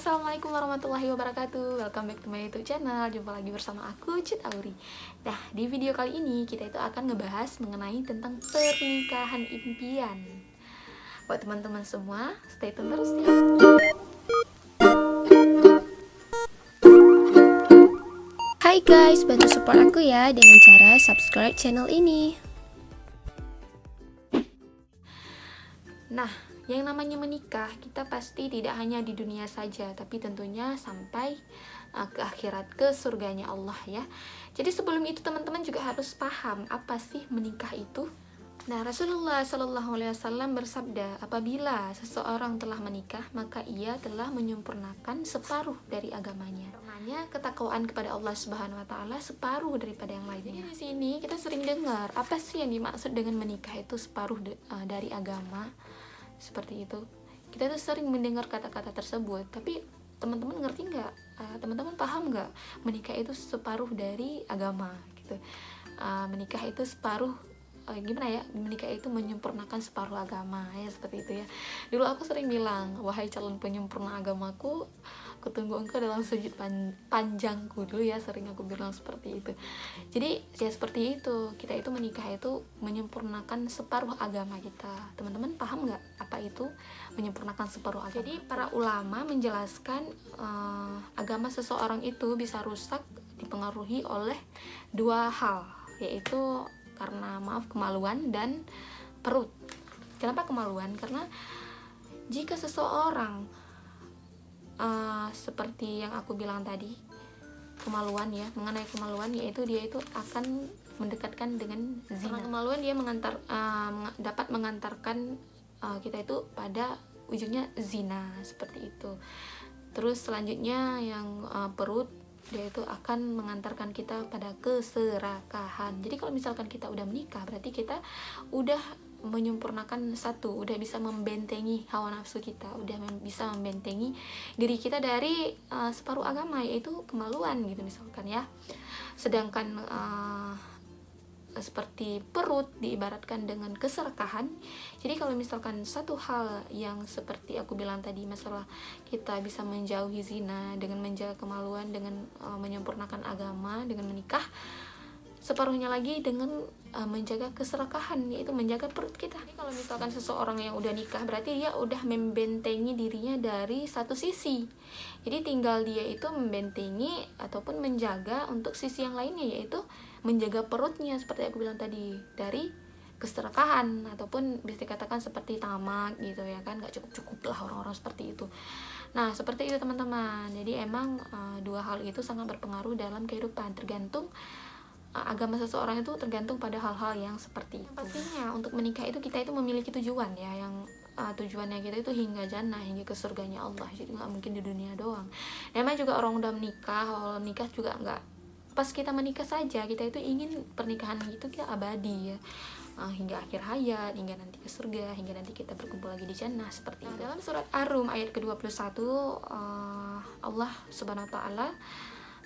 Assalamualaikum warahmatullahi wabarakatuh. Welcome back to my YouTube channel. Jumpa lagi bersama aku, Cit Auri. Nah, di video kali ini kita itu akan ngebahas mengenai tentang pernikahan impian. Buat teman-teman semua, stay tune terus ya. Hai guys, bantu support aku ya dengan cara subscribe channel ini. Nah, yang namanya menikah, kita pasti tidak hanya di dunia saja, tapi tentunya sampai ke akhirat, ke surganya Allah ya. Jadi sebelum itu teman-teman juga harus paham apa sih menikah itu. Nah, Rasulullah Shallallahu Alaihi Wasallam bersabda, apabila seseorang telah menikah, maka ia telah menyempurnakan separuh dari agamanya. Namanya ketakwaan kepada Allah Subhanahu Wa Taala separuh daripada yang lainnya. Jadi di sini kita sering dengar apa sih yang dimaksud dengan menikah itu separuh dari agama. Seperti itu, kita tuh sering mendengar kata-kata tersebut, tapi teman-teman ngerti nggak? Teman-teman paham nggak? Menikah itu separuh dari agama gitu. Menikah itu separuh gimana ya? Menikah itu menyempurnakan separuh agama ya, seperti itu ya. Dulu aku sering bilang, wahai calon penyempurna agamaku, kutunggu engkau dalam sujud panjangku. Dulu ya sering aku bilang seperti itu. Jadi ya seperti itu, kita itu menikah itu menyempurnakan separuh agama kita. Teman-teman paham nggak apa itu menyempurnakan separuh agama? Jadi para ulama menjelaskan agama seseorang itu bisa rusak dipengaruhi oleh dua hal, yaitu karena kemaluan dan perut. Kenapa kemaluan? Karena jika seseorang seperti yang aku bilang tadi, kemaluan ya, mengenai kemaluan, yaitu dia itu akan mendekatkan dengan zina. Karena kemaluan dia dapat mengantarkan kita itu pada ujungnya zina, seperti itu. Terus selanjutnya yang perut, dia itu akan mengantarkan kita pada keserakahan. Jadi kalau misalkan kita udah menikah, berarti kita udah menyempurnakan satu, udah bisa membentengi hawa nafsu kita, udah bisa membentengi diri kita dari separuh agama, yaitu kemaluan gitu misalkan ya. Sedangkan seperti perut diibaratkan dengan keserakahan. Jadi kalau misalkan satu hal yang seperti aku bilang tadi, masalah kita bisa menjauhi zina dengan menjaga kemaluan, dengan menyempurnakan agama, dengan menikah, separuhnya lagi dengan menjaga keserakahan, yaitu menjaga perut kita. Jadi kalau misalkan seseorang yang udah nikah, berarti dia udah membentengi dirinya dari satu sisi. Jadi tinggal dia itu membentengi ataupun menjaga untuk sisi yang lainnya, yaitu menjaga perutnya seperti aku bilang tadi, dari keserakahan ataupun bisa dikatakan seperti tamak gitu ya kan, nggak cukup lah orang-orang seperti itu. Nah seperti itu teman-teman. Jadi emang dua hal itu sangat berpengaruh dalam kehidupan, tergantung agama seseorang itu tergantung pada hal-hal yang seperti itu. Pastinya untuk menikah itu kita itu memiliki tujuan ya, yang tujuannya kita itu hingga jannah, hingga ke surganya Allah. Jadi nggak mungkin di dunia doang. Memang juga orang udah menikah, awal nikah juga nggak pas kita menikah saja, kita itu ingin pernikahan itu kita abadi ya, hingga akhir hayat, hingga nanti ke surga, hingga nanti kita berkumpul lagi di jannah, seperti itu. Dalam surat Ar-Rum ayat ke-21, Allah Subhanahu wa taala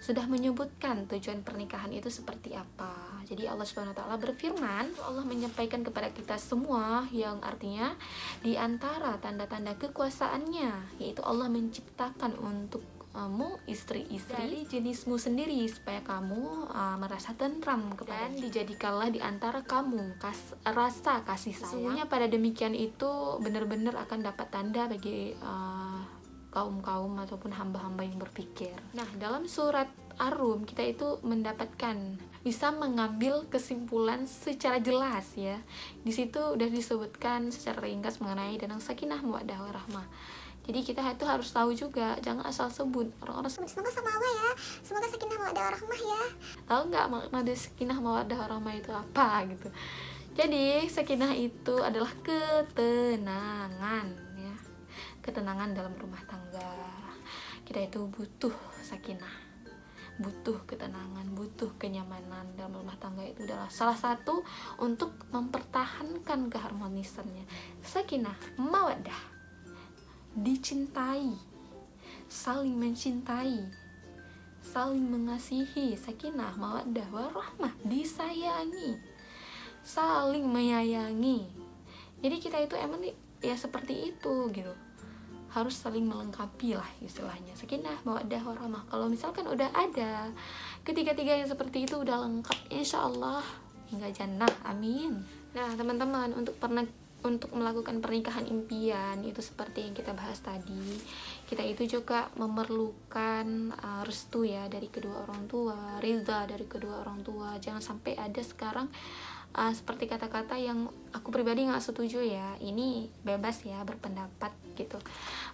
sudah menyebutkan tujuan pernikahan itu seperti apa. Jadi Allah Subhanahu wa taala berfirman, Allah menyampaikan kepada kita semua, yang artinya di antara tanda-tanda kekuasaannya, yaitu Allah menciptakan untuk kamu istri-istri dari jenismu sendiri supaya kamu merasa tentram kepada, dan dijadikanlah di antara kamu rasa kasih sayang. Sesungguhnya pada demikian itu benar-benar akan dapat tanda bagi kaum-kaum ataupun hamba-hamba yang berpikir. Nah, dalam surat Ar-Rum kita itu mendapatkan, bisa mengambil kesimpulan secara jelas ya. Di situ udah disebutkan secara ringkas mengenai tentang sakinah mawaddah warahmah. Jadi kita itu harus tahu juga, jangan asal sebut. Orang-orang semoga sama Allah ya, semoga sakinah mawaddah warahmah ya. Tahu nggak makna dari sakinah mawaddah warahmah itu apa gitu? Jadi sakinah itu adalah ketenangan ya, ketenangan dalam rumah tangga. Kita itu butuh sakinah, butuh ketenangan, butuh kenyamanan dalam rumah tangga. Itu adalah salah satu untuk mempertahankan keharmonisannya. Sakinah mawaddah, dicintai, saling mencintai, saling mengasihi. Sakinah mawaddah warahmah, disayangi, saling menyayangi. Jadi kita itu emang ya seperti itu gitu, harus saling melengkapi lah istilahnya, sakinah mawaddah warahmah. Kalau misalkan udah ada ketiga-tiga yang seperti itu, udah lengkap, insya Allah hingga jannah, amin. Nah teman-teman, untuk melakukan pernikahan impian itu seperti yang kita bahas tadi, kita itu juga memerlukan restu ya dari kedua orang tua, ridha dari kedua orang tua. Jangan sampai ada sekarang seperti kata-kata yang aku pribadi nggak setuju ya, ini bebas ya berpendapat gitu.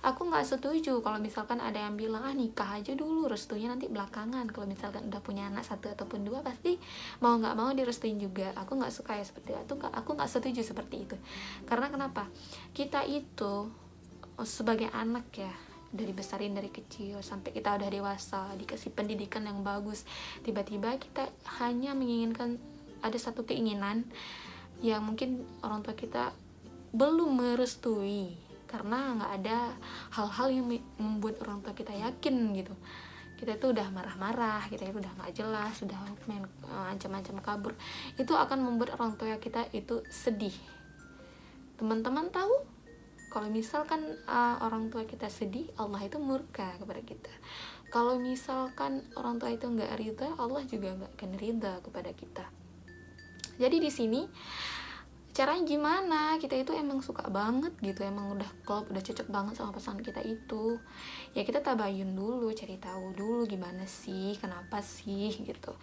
Aku nggak setuju kalau misalkan ada yang bilang nikah aja dulu, restunya nanti belakangan. Kalau misalkan udah punya anak 1 ataupun 2 pasti mau nggak mau direstuin juga. Aku nggak suka ya seperti itu, aku nggak setuju seperti itu. Karena kenapa? Kita itu sebagai anak ya, dari besarin dari kecil sampai kita udah dewasa, dikasih pendidikan yang bagus, tiba-tiba kita hanya menginginkan ada satu keinginan yang mungkin orang tua kita belum merestui, karena nggak ada hal-hal yang membuat orang tua kita yakin gitu. Kita itu udah marah-marah, kita itu udah nggak jelas, sudah main ancam-ancam kabur, itu akan membuat orang tua kita itu sedih. Teman-teman tahu kalau misalkan orang tua kita sedih, Allah itu murka kepada kita. Kalau misalkan orang tua itu nggak ridha, Allah juga nggak akan ridha kepada kita. Jadi di sini caranya gimana? Kita itu emang suka banget gitu, emang udah klop, udah cocok banget sama pasangan kita itu. Ya kita tabayun dulu, cari tahu dulu gimana sih, kenapa sih gitu.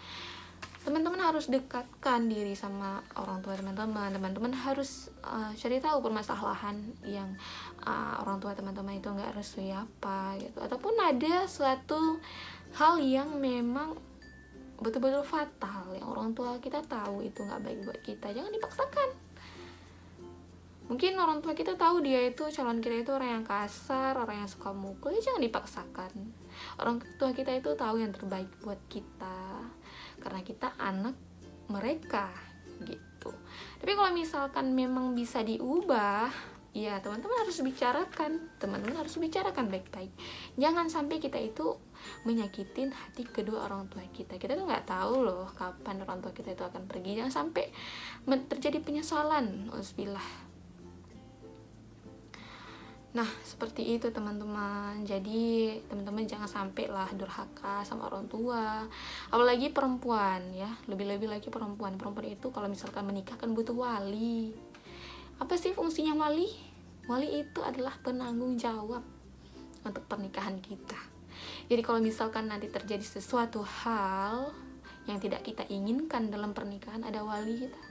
Teman-teman harus dekatkan diri sama orang tua teman-teman. Teman-teman harus cari tahu permasalahan yang orang tua teman-teman itu nggak restui apa gitu. Ataupun ada suatu hal yang memang betul-betul fatal yang orang tua kita tahu itu nggak baik buat kita, jangan dipaksakan. Mungkin orang tua kita tahu dia itu calon kita itu orang yang kasar, orang yang suka mukul, ya jangan dipaksakan. Orang tua kita itu tahu yang terbaik buat kita karena kita anak mereka gitu. Tapi kalau misalkan memang bisa diubah, ya teman-teman harus bicarakan baik-baik. Jangan sampai kita itu menyakitin hati kedua orang tua kita. Kita tuh nggak tahu loh kapan orang tua kita itu akan pergi. Jangan sampai terjadi penyesalan. Auzubillah. Nah seperti itu teman-teman. Jadi teman-teman jangan sampai lah durhaka sama orang tua, apalagi perempuan ya, lebih-lebih lagi perempuan itu kalau misalkan menikah kan butuh wali. Apa sih fungsinya wali? Wali itu adalah penanggung jawab untuk pernikahan kita. Jadi kalau misalkan nanti terjadi sesuatu hal yang tidak kita inginkan dalam pernikahan, ada wali kita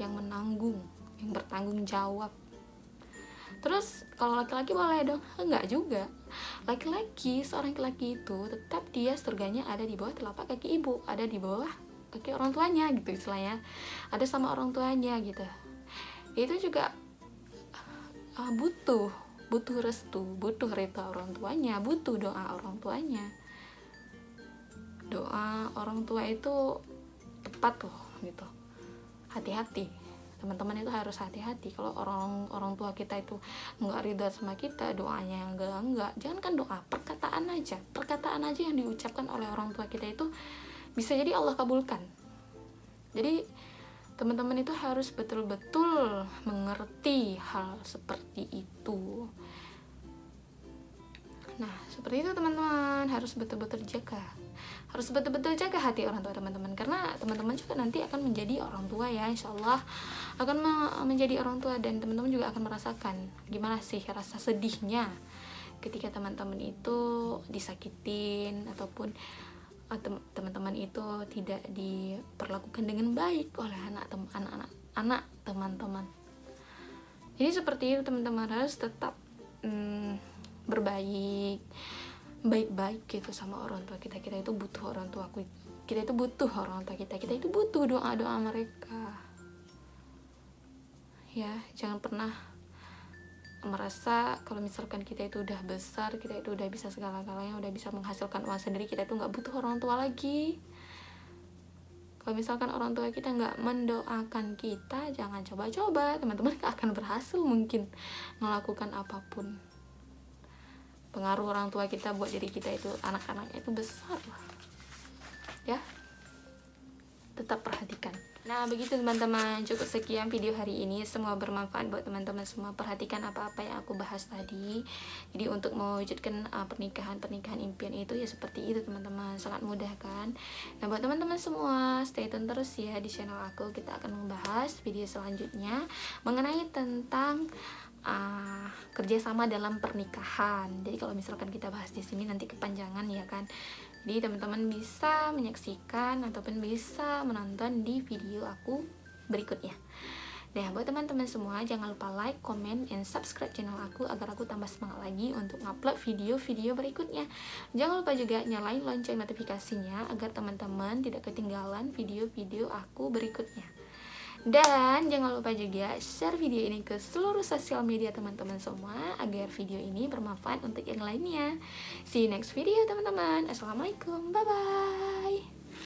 yang menanggung, yang bertanggung jawab. Terus kalau laki-laki boleh dong? Enggak juga. Seorang laki-laki itu tetap dia surganya ada di bawah telapak kaki ibu, ada di bawah kaki orang tuanya gitu istilahnya, ada sama orang tuanya gitu. Itu juga butuh restu, butuh rita orang tuanya, butuh doa orang tuanya. Doa orang tua itu tepat tuh gitu. Hati-hati, teman-teman itu harus hati-hati. Kalau orang tua kita itu nggak ridha sama kita, doanya yang enggak, jangan kan doa, perkataan aja yang diucapkan oleh orang tua kita itu bisa jadi Allah kabulkan. Jadi teman-teman itu harus betul-betul mengerti hal seperti itu. Nah, seperti itu teman-teman, harus betul-betul jaga hati orang tua teman-teman, karena teman-teman juga nanti akan menjadi orang tua ya, insyaallah akan menjadi orang tua, dan teman-teman juga akan merasakan gimana sih rasa sedihnya ketika teman-teman itu disakitin ataupun teman-teman itu tidak diperlakukan dengan baik oleh anak teman-teman. Jadi seperti itu teman-teman, harus tetap baik-baik gitu sama orang tua kita. Kita itu butuh orang tua kita, itu butuh orang tua kita itu butuh doa-doa mereka ya. Jangan pernah merasa kalau misalkan kita itu udah besar, kita itu udah bisa segala-galanya, udah bisa menghasilkan uang sendiri, kita itu nggak butuh orang tua lagi. Kalau misalkan orang tua kita nggak mendoakan kita, jangan coba-coba, teman-teman gak akan berhasil mungkin melakukan apapun. Pengaruh orang tua kita buat diri kita itu, anak-anaknya itu besar lah ya. Tetap perhatikan. Nah begitu teman-teman, cukup sekian video hari ini, semua bermanfaat buat teman-teman semua. Perhatikan apa-apa yang aku bahas tadi. Jadi untuk mewujudkan pernikahan impian itu ya seperti itu teman-teman, sangat mudah kan. Nah buat teman-teman semua, stay tune terus ya di channel aku. Kita akan membahas video selanjutnya mengenai tentang kerjasama dalam pernikahan. Jadi kalau misalkan kita bahas di sini nanti kepanjangan ya kan. Jadi teman-teman bisa menyaksikan ataupun bisa menonton di video aku berikutnya. Nah buat teman-teman semua, jangan lupa like, comment, and subscribe channel aku agar aku tambah semangat lagi untuk upload video-video berikutnya. Jangan lupa juga nyalain lonceng notifikasinya agar teman-teman tidak ketinggalan video-video aku berikutnya. Dan jangan lupa juga share video ini ke seluruh sosial media teman-teman semua agar video ini bermanfaat untuk yang lainnya. See you next video teman-teman. Assalamualaikum, bye-bye.